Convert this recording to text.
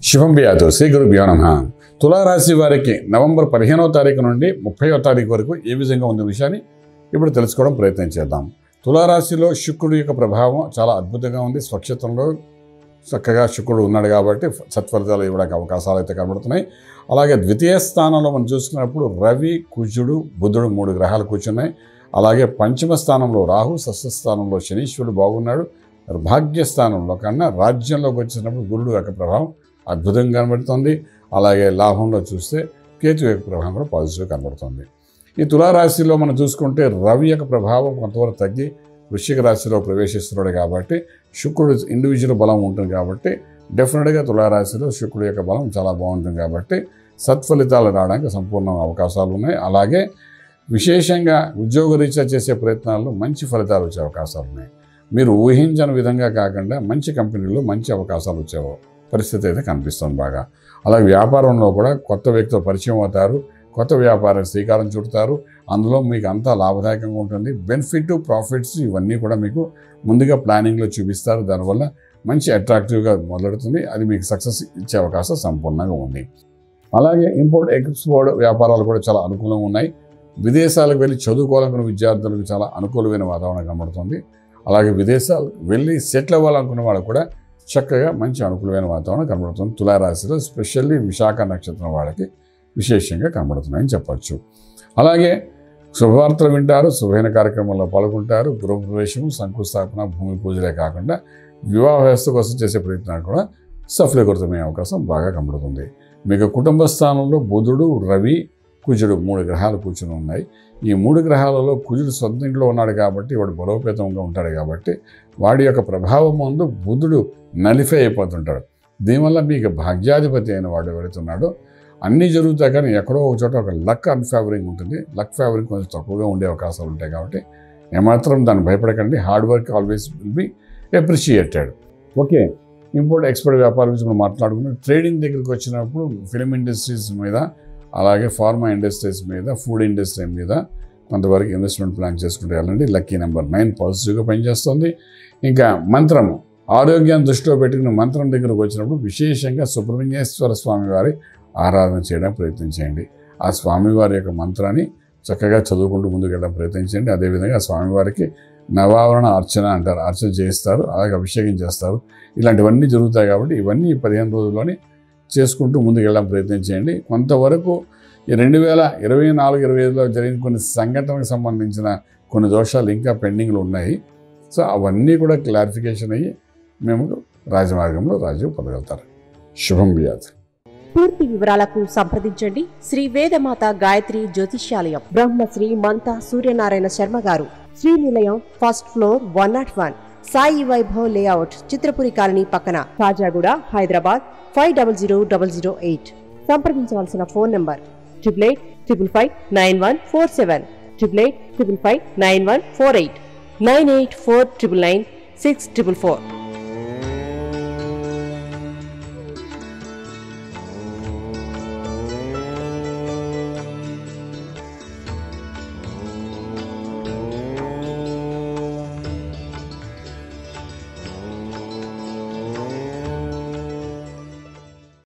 శుభం వ్యాధు శ్రీ గురుభ్యో నమః. తులారాశి వారికి నవంబర్ 15వ తారీఖు నుండి 30వ తారీఖు వరకు ఏ విధంగా ఉన్న విషయాన్ని ఇప్పుడు తెలుసుకోవడం ప్రయత్నం చేద్దాం. తులారాశిలో శుక్రుడి యొక్క ప్రభావం చాలా అద్భుతంగా ఉంది. స్వక్షేత్రంలో చక్కగా శుక్రుడు ఉన్నాడు కాబట్టి సత్ఫలితాలు ఇవ్వడానికి అవకాశాలు అయితే కనబడుతున్నాయి. అలాగే ద్వితీయ స్థానంలో మనం చూసుకున్నప్పుడు రవి, కుజుడు, బుధుడు 3 గ్రహాలు కూర్చున్నాయి. అలాగే పంచమ స్థానంలో రాహు, షష్ఠ స్థానంలో శనీశ్వరుడు బాగున్నాడు. భాగ్యస్థానంలో కన్నా రాజ్యంలోకి వచ్చినప్పుడు గురుడు యొక్క ప్రభావం అద్భుతంగా కనబడుతుంది. అలాగే లాభంలో చూస్తే కేతు యొక్క ప్రభావం కూడా పాజిటివ్గా కనబడుతుంది. ఈ తులారాశిలో మనం చూసుకుంటే రవి యొక్క ప్రభావం కొంతవరకు తగ్గి వృశ్చిక రాశిలో ప్రవేశిస్తున్నాడు కాబట్టి శుక్రుడు ఇండివిజువల్ బలం ఉంటుంది కాబట్టి డెఫినెట్గా తులారాశిలో శుక్రుడు యొక్క బలం చాలా బాగుంటుంది కాబట్టి సత్ఫలితాలు రావడానికి సంపూర్ణ అవకాశాలు ఉన్నాయి. అలాగే విశేషంగా ఉద్యోగరీత్యా చేసే ప్రయత్నాల్లో మంచి ఫలితాలు వచ్చే అవకాశాలు ఉన్నాయి. మీరు ఊహించని విధంగా కాకుండా మంచి కంపెనీల్లో మంచి అవకాశాలు వచ్చే పరిస్థితి అయితే కనిపిస్తుంది బాగా. అలాగే వ్యాపారంలో కూడా కొత్త వ్యక్తితో పరిచయం అవుతారు, కొత్త వ్యాపారం శ్రీకారం చుడతారు. అందులో మీకు అంతా లాభదాయకంగా ఉంటుంది. బెనిఫిట్, ప్రాఫిట్స్ ఇవన్నీ కూడా మీకు ముందుగా ప్లానింగ్లో చూపిస్తారు. దానివల్ల మంచి అట్రాక్టివ్గా మొదలెడుతుంది. అది మీకు సక్సెస్ ఇచ్చే అవకాశం సంపూర్ణంగా ఉంది. అలాగే ఇంపోర్ట్ ఎక్స్పోర్ట్ వ్యాపారాలు కూడా చాలా అనుకూలంగా ఉన్నాయి. విదేశాలకు వెళ్ళి చదువుకోవాలనుకున్న విద్యార్థులకు చాలా అనుకూలమైన వాతావరణం కనబడుతుంది. అలాగే విదేశాలకు వెళ్ళి సెటిల్ అవ్వాలనుకున్న వాళ్ళు కూడా చక్కగా మంచి అనుకూలమైన వాతావరణం కనబడుతుంది. తులారాశిలో స్పెషల్లీ విశాఖ నక్షత్రం వాళ్ళకి విశేషంగా కనబడుతున్నాయని చెప్పచ్చు. అలాగే శుభవార్తలు వింటారు, శుభైన కార్యక్రమాల్లో పాల్గొంటారు. గృహప్రవేశం, శంకుస్థాపన, భూమి పూజలే కాకుండా వివాహ వ్యవస్థ కోసం చేసే ప్రయత్నాలు కూడా సఫలీకృతమయ్యే అవకాశం బాగా కనబడుతుంది. మీకు కుటుంబ స్థానంలో బుధుడు, రవి, కుజుడు 3 గ్రహాలు కూర్చుని ఉన్నాయి. ఈ 3 గ్రహాలలో కుజుడు సొంత ఇంట్లో ఉన్నాడు కాబట్టి వాడు బలోపేతంగా ఉంటాడు కాబట్టి వాడి యొక్క ప్రభావం ముందు బుధుడు నలిఫై అయిపోతుంటాడు. దీనివల్ల మీకు భాగ్యాధిపతి అయిన వాడు ఎవరైతున్నాడో అన్నీ జరుగుతాయి, కానీ ఎక్కడో ఒక చోట ఒక లక్ అన్ఫేవరింగ్ ఉంటుంది. లక్ ఫేవరింగ్ కొంచెం తక్కువగా ఉండే అవకాశాలు ఉంటాయి కాబట్టి ఏమాత్రం దాన్ని భయపడకండి. Hard work always will be appreciated. Okay, import export వ్యాపారం గురించి మనం మాట్లాడుకున్నాం. ట్రేడింగ్ దగ్గరికి వచ్చినప్పుడు ఫిలిం ఇండస్ట్రీస్ మీద, అలాగే ఫార్మా ఇండస్ట్రీస్ మీద, ఫుడ్ ఇండస్ట్రీ మీద కొంతవరకు ఇన్వెస్ట్మెంట్ ప్లాన్ చేసుకుంటే వెళ్ళండి. లక్కీ నెంబర్ 9 పాజిటివ్గా పనిచేస్తుంది. ఇంకా మంత్రము, ఆరోగ్యాన్ని దృష్టిలో పెట్టుకుని మంత్రం దగ్గరకు వచ్చినప్పుడు విశేషంగా సుబ్రహ్మణ్యేశ్వర స్వామి వారి ఆరాధన చేయడానికి ప్రయత్నం చేయండి. ఆ స్వామివారి యొక్క మంత్రాన్ని చక్కగా చదువుకుంటూ ముందుకు వెళ్ళడం ప్రయత్నించండి. అదేవిధంగా ఆ స్వామివారికి నవావరణ అర్చన అంటారు, అర్చన చేస్తారు, అలాగే అభిషేకం చేస్తారు. ఇలాంటివన్నీ జరుగుతాయి కాబట్టి ఇవన్నీ 15 రోజుల్లోనే చేసుకుంటూ ముందుకు వెళ్ళడం ప్రయత్నం చేయండి. కొంతవరకు ఈ 2024-25లో జరిగిన కొన్ని సంఘటనలకు సంబంధించిన కొన్ని దోషాలు ఇంకా పెండింగ్లు ఉన్నాయి. సో అవన్నీ కూడా క్లారిఫికేషన్ అయ్యి మేము రాజమార్గంలో రాజు పొందగలుగుతారు. శుభం వ్యాధి. పూర్తి వివరాలకు సంప్రదించండి శ్రీ వేదమాత గాయత్రి జ్యోతిష్యాలయం, Brahmasri మంతా Suryanarayana Sharma garu, Srinilayam, first floor, 101, Sai Vaibhav layout, Chitrapuri colony పక్కన, కాజాగూడ, హైదరాబాద్ 500008. సంప్రదించవలసిన ఫోన్ నంబర్ 8855559147, 8855559148, 9849996644.